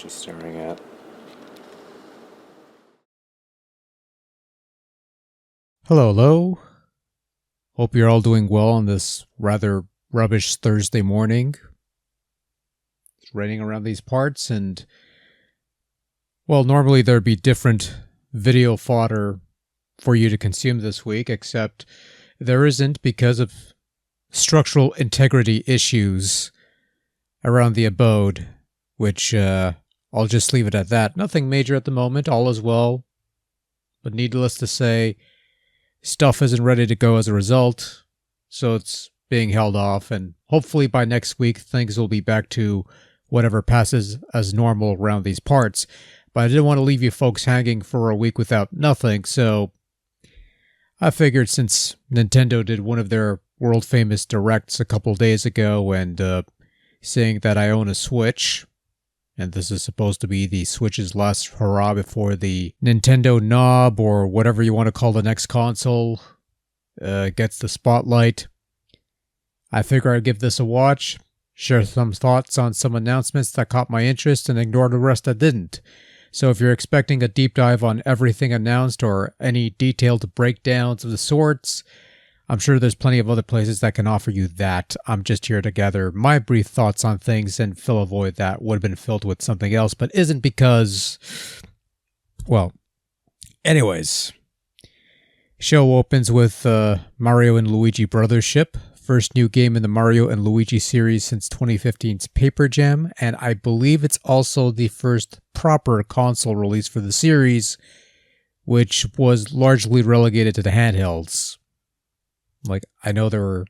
she's staring at. Hello. Hope you're all doing well on this rather rubbish Thursday morning. It's raining around these parts, and well, normally there'd be different video fodder for you to consume this week, except there isn't because of structural integrity issues around the abode, which I'll just leave it at that. Nothing major at the moment, all is well, but needless to say, stuff isn't ready to go as a result, so it's being held off, and hopefully by next week things will be back to whatever passes as normal around these parts. But I didn't want to leave you folks hanging for a week without nothing, so I figured since Nintendo did one of their world-famous directs a couple days ago and saying that I own a Switch, and this is supposed to be the Switch's last hurrah before the Nintendo knob, or whatever you want to call the next console, gets the spotlight. I figure I'd give this a watch, share some thoughts on some announcements that caught my interest, and ignore the rest that didn't. So if you're expecting a deep dive on everything announced or any detailed breakdowns of the sorts, I'm sure there's plenty of other places that can offer you that. I'm just here to gather my brief thoughts on things and fill a void that would have been filled with something else, but isn't because, well, anyways. Show opens with Mario and Luigi Brothership, first new game in the Mario and Luigi series since 2015's Paper Jam, and I believe it's also the first proper console release for the series, which was largely relegated to the handhelds. Like, I know there were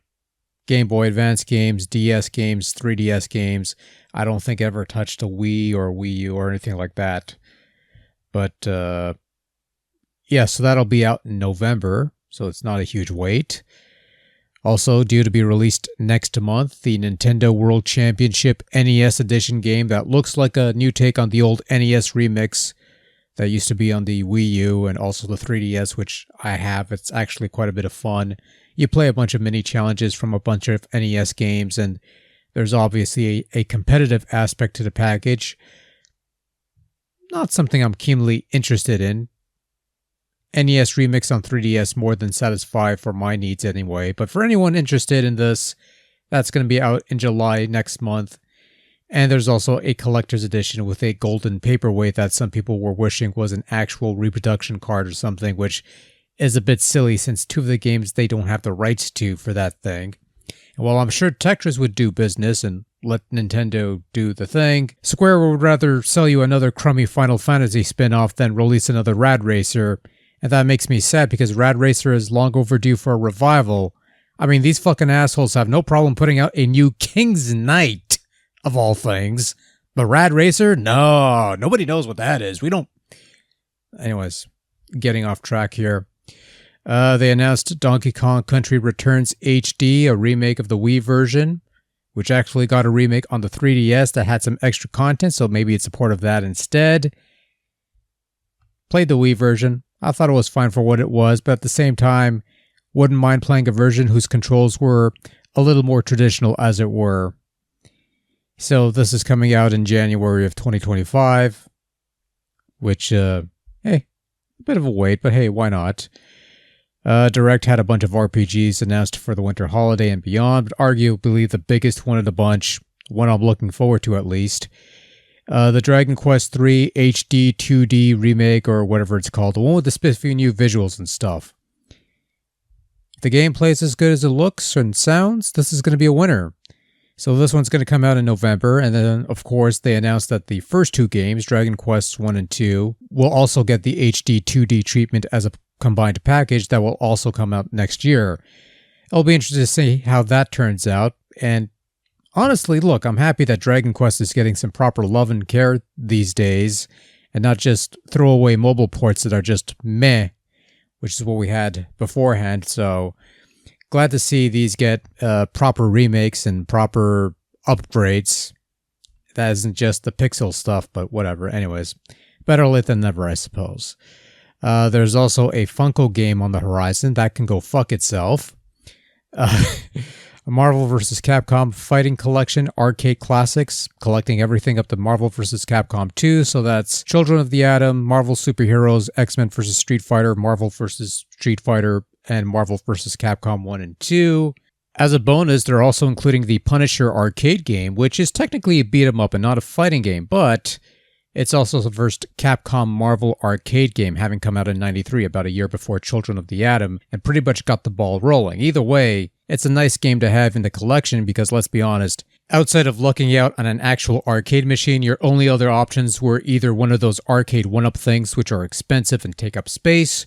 Game Boy Advance games, DS games, 3DS games. I don't think it ever touched a Wii or Wii U or anything like that. But, yeah, so that'll be out in November, so it's not a huge wait. Also, due to be released next month, the Nintendo World Championship NES Edition game that looks like a new take on the old NES remix that used to be on the Wii U and also the 3DS, which I have. It's actually quite a bit of fun. You play a bunch of mini challenges from a bunch of NES games, and there's obviously a competitive aspect to the package. Not something I'm keenly interested in. NES remix on 3DS more than satisfy for my needs anyway, but for anyone interested in this, that's going to be out in July next month. And there's also a collector's edition with a golden paperweight that some people were wishing was an actual reproduction card or something, which is a bit silly since two of the games they don't have the rights to for that thing. And while I'm sure Tetris would do business and let Nintendo do the thing, Square would rather sell you another crummy Final Fantasy spin-off than release another Rad Racer. And that makes me sad because Rad Racer is long overdue for a revival. I mean, these fucking assholes have no problem putting out a new King's Knight, of all things. But Rad Racer? No, nobody knows what that is. We don't... Anyways, getting off track here. They announced Donkey Kong Country Returns HD, a remake of the Wii version, which actually got a remake on the 3DS that had some extra content, so maybe it's a port of that instead. Played the Wii version. I thought it was fine for what it was, but at the same time, wouldn't mind playing a version whose controls were a little more traditional, as it were. So this is coming out in January of 2025, which, hey, a bit of a wait, but hey, why not? Direct had a bunch of RPGs announced for the winter holiday and beyond, but arguably the biggest one of the bunch, one I'm looking forward to at least, the Dragon Quest III HD 2D remake, or whatever it's called, the one with the spiffy new visuals and stuff. If the gameplay is as good as it looks and sounds, this is going to be a winner. So this one's going to come out in November, and then, of course, they announced that the first two games, Dragon Quest 1 and 2, will also get the HD 2D treatment as a combined package that will also come out next year. It'll be interesting to see how that turns out, and honestly, look, I'm happy that Dragon Quest is getting some proper love and care these days, and not just throwaway mobile ports that are just meh, which is what we had beforehand, so glad to see these get proper remakes and proper upgrades. That isn't just the pixel stuff, but whatever. Anyways, better late than never, I suppose. There's also a Funko game on the horizon that can go fuck itself. a Marvel vs. Capcom Fighting Collection Arcade Classics, collecting everything up to Marvel vs. Capcom 2. So that's Children of the Atom, Marvel Superheroes, X-Men vs. Street Fighter, Marvel vs. Street Fighter, and Marvel vs. Capcom 1 and 2. As a bonus, they're also including the Punisher arcade game, which is technically a beat-em-up and not a fighting game, but it's also the first Capcom Marvel arcade game, having come out in '93, about a year before Children of the Atom, and pretty much got the ball rolling. Either way, it's a nice game to have in the collection because, let's be honest, outside of lucking out on an actual arcade machine, your only other options were either one of those arcade one-up things, which are expensive and take up space,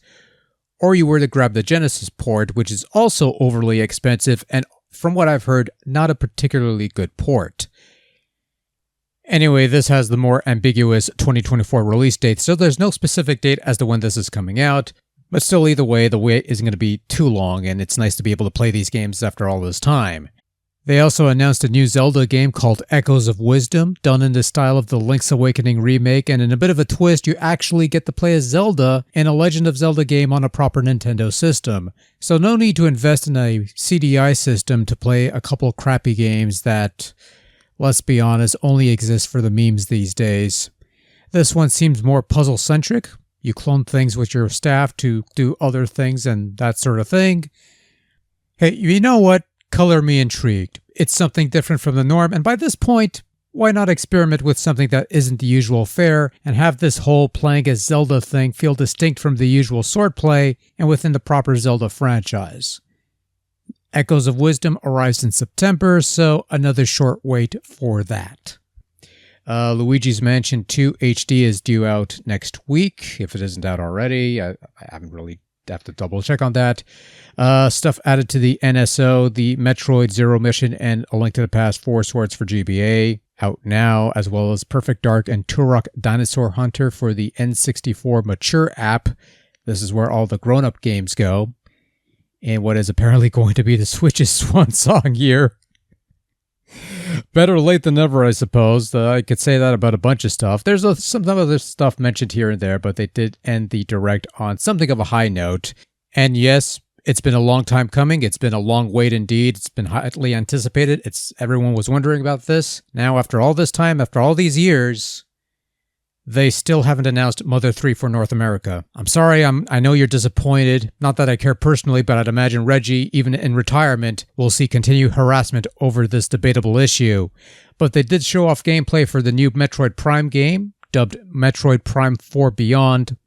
or you were to grab the Genesis port, which is also overly expensive and, from what I've heard, not a particularly good port. Anyway, this has the more ambiguous 2024 release date, so there's no specific date as to when this is coming out, but still, either way, the wait isn't going to be too long, and it's nice to be able to play these games after all this time. They also announced a new Zelda game called Echoes of Wisdom, done in the style of the Link's Awakening remake, and in a bit of a twist, you actually get to play as Zelda in a Legend of Zelda game on a proper Nintendo system. So no need to invest in a CDI system to play a couple crappy games that, let's be honest, only exist for the memes these days. This one seems more puzzle-centric. You clone things with your staff to do other things and that sort of thing. Hey, you know what? Color me intrigued. It's something different from the norm, and by this point, why not experiment with something that isn't the usual fare and have this whole playing as Zelda thing feel distinct from the usual swordplay and within the proper Zelda franchise? Echoes of Wisdom arrives in September, so another short wait for that. Luigi's Mansion 2 HD is due out next week, if it isn't out already. I haven't really have to double check on that. Stuff added to the NSO, the Metroid Zero Mission and A Link to the Past 4 Swords for GBA, out now, as well as Perfect Dark and Turok Dinosaur Hunter for the N64 Mature app. This is where all the grown-up games go, in what is apparently going to be the Switch's swan song year. Better late than never, I suppose. I could say that about a bunch of stuff. There's some other stuff mentioned here and there, but they did end the Direct on something of a high note. And yes, it's been a long time coming. It's been a long wait indeed. It's been highly anticipated. Everyone was wondering about this. Now, after all this time, after all these years, they still haven't announced Mother 3 for North America. I'm sorry, I know you're disappointed. Not that I care personally, but I'd imagine Reggie, even in retirement, will see continued harassment over this debatable issue. But they did show off gameplay for the new Metroid Prime game, dubbed Metroid Prime 4 Beyond.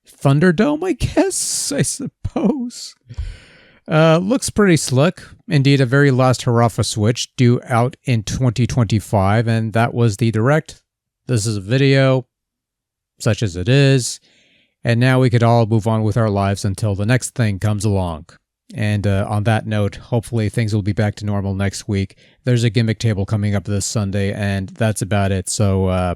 Thunderdome, I guess? I suppose. Looks pretty slick. Indeed, a very last hurrah for Switch, due out in 2025, and that was the Direct. This is a video, such as it is, and now we could all move on with our lives until the next thing comes along. And on that note, hopefully things will be back to normal next week. There's a gimmick table coming up this Sunday, and that's about it. So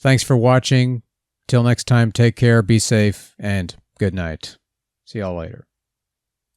thanks for watching. Till next time, take care, be safe, and good night. See y'all later.